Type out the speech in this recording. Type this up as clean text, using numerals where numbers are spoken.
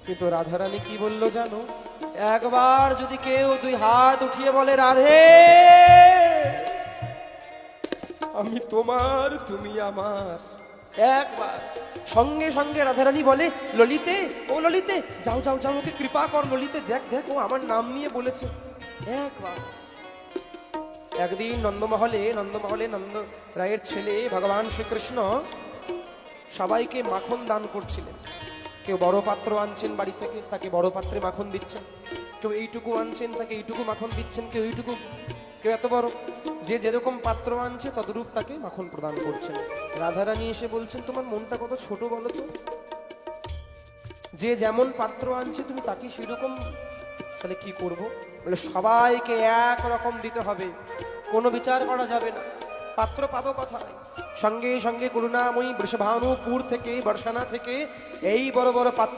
কিন্তু রাধারানী কি বললো জানো? একবার যদি কেউ দুই হাত উঠিয়ে বলে রাধে আমি তোমার তুমি আমার, একবার সঙ্গে সঙ্গে রাধারানী বলে ললিতে, ও ললিতে যাও যাও যাও, ওকে কৃপা কর ললিতে, দেখ দেখ ও আমার নাম নিয়ে বলেছে। একবার একদিন নন্দমহলে নন্দ রায়ের ছেলে ভগবান শ্রীকৃষ্ণ সবাইকে মাখন দান করছিলেন। কেউ বড় পাত্র আনছেন বাড়ি থেকে, তাকে বড় পাত্রে মাখন দিচ্ছেন, কেউ এইটুকু আনছেন তাকে এইটুকু মাখন দিচ্ছেন, কেউ এইটুকু, কেউ এত বড়, যে যেরকম পাত্র আনছে তদরূপ তাকে মাখন প্রদান করছেন। রাধারানী এসে বলছেন তোমার মনটা কত ছোট বলো তো, যে যেমন পাত্র আনছে তুমি তাকে সেরকম, তাহলে কি করব? বলে সবাইকে এক রকম দিতে হবে, কোনো বিচার করা যাবে না। পাত্র পাবো কোথায়? সঙ্গে সঙ্গে করুণাময়ী বৃষভানুপুর থেকে, বর্ষানা থেকে এই বড় বড় পাত্র